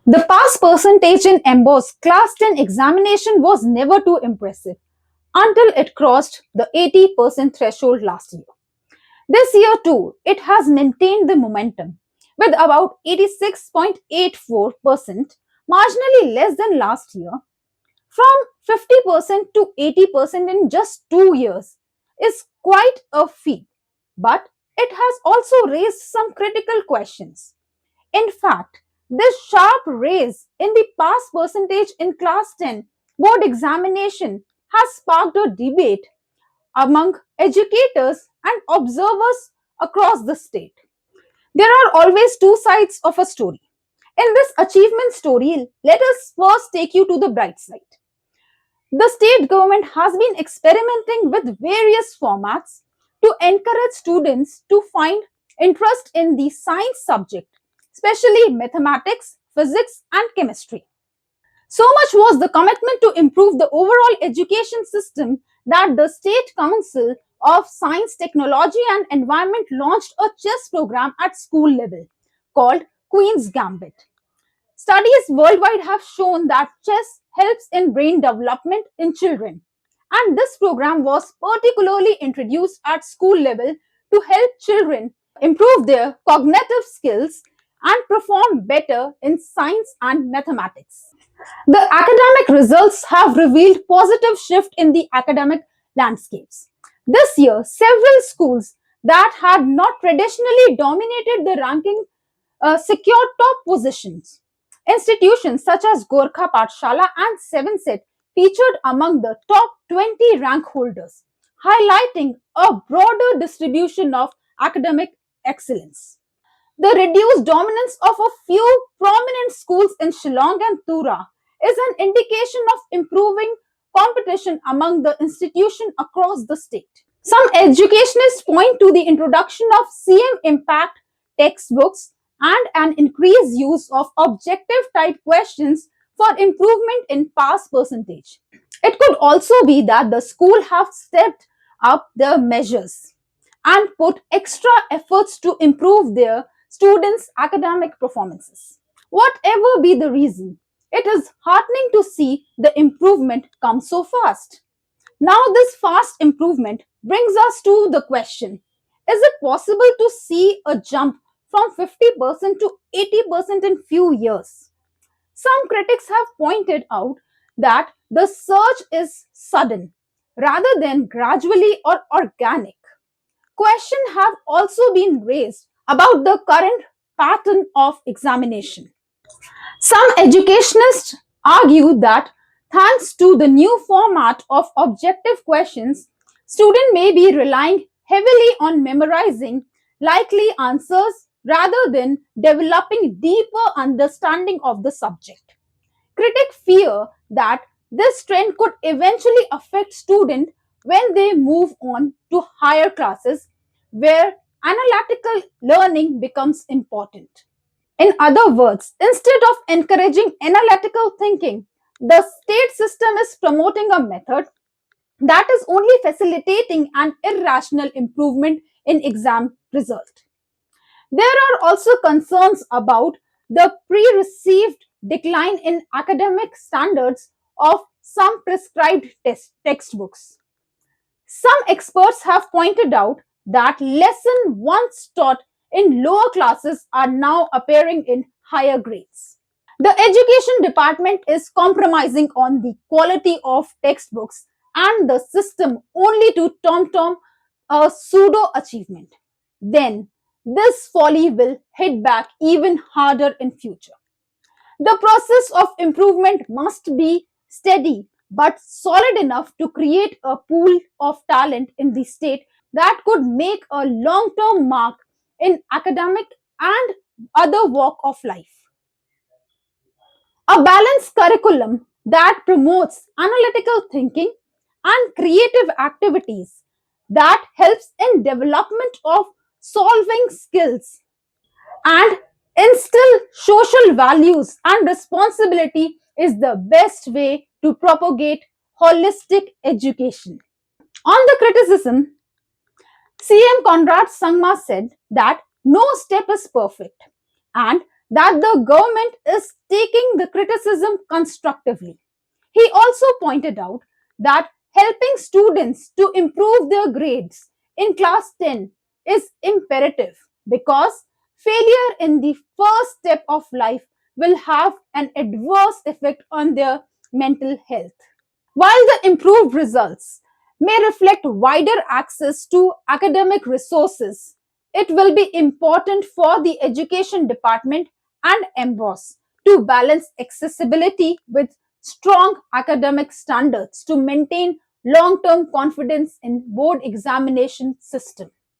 The pass percentage in MBoSE Class 10 examination was never too impressive until it crossed the 80% threshold last year. This year too, it has maintained the momentum with about 86.84%, marginally less than last year. From 50% to 80% in just 2 years is quite a feat, but it has also raised some critical questions. In fact, this sharp raise in the pass percentage in Class 10 board examination has sparked a debate among educators and observers across the state. There are always two sides of a story. In this achievement story, let us first take you to the bright side. The state government has been experimenting with various formats to encourage students to find interest in the science subject, especially mathematics, physics, and chemistry. So much was the commitment to improve the overall education system that the State Council of Science, Technology and Environment launched a chess program at school level called Queen's Gambit. Studies worldwide have shown that chess helps in brain development in children, and this program was particularly introduced at school level to help children improve their cognitive skills and perform better in science and mathematics. The academic results have revealed positive shift in the academic landscapes. This year, several schools that had not traditionally dominated the ranking secured top positions. Institutions such as Gorkha Pathshala and Seven Set featured among the top 20 rank holders, highlighting a broader distribution of academic excellence. The reduced dominance of a few prominent schools in Shillong and Tura is an indication of improving competition among the institutions across the state. Some educationists point to the introduction of CM Impact textbooks and an increased use of objective type questions for improvement in pass percentage. It could also be that the school have stepped up their measures and put extra efforts to improve their students' academic performances. Whatever be the reason, it is heartening to see the improvement come so fast. Now, this fast improvement brings us to the question: is it possible to see a jump from 50% to 80% in few years? Some critics have pointed out that the surge is sudden rather than gradually or organic. Questions have also been raised about the current pattern of examination. Some educationists argue that thanks to the new format of objective questions, students may be relying heavily on memorizing likely answers rather than developing deeper understanding of the subject. Critics fear that this trend could eventually affect students when they move on to higher classes where analytical learning becomes important. In other words, instead of encouraging analytical thinking, the state system is promoting a method that is only facilitating an irrational improvement in exam result. There are also concerns about the pre-received decline in academic standards of some prescribed textbooks. Some experts have pointed out that lessons once taught in lower classes are now appearing in higher grades. The education department is compromising on the quality of textbooks and the system only to tom-tom a pseudo achievement. Then this folly will hit back even harder in future. The process of improvement must be steady but solid enough to create a pool of talent in the state that could make a long-term mark in academic and other walk of life. A balanced curriculum that promotes analytical thinking and creative activities that helps in development of solving skills and instill social values and responsibility is the best way to propagate holistic education. On the criticism, CM Conrad Sangma said that no step is perfect and that the government is taking the criticism constructively. He also pointed out that helping students to improve their grades in class 10 is imperative because failure in the first step of life will have an adverse effect on their mental health. While the improved results may reflect wider access to academic resources, it will be important for the Education Department and MBoSE to balance accessibility with strong academic standards to maintain long-term confidence in board examination system.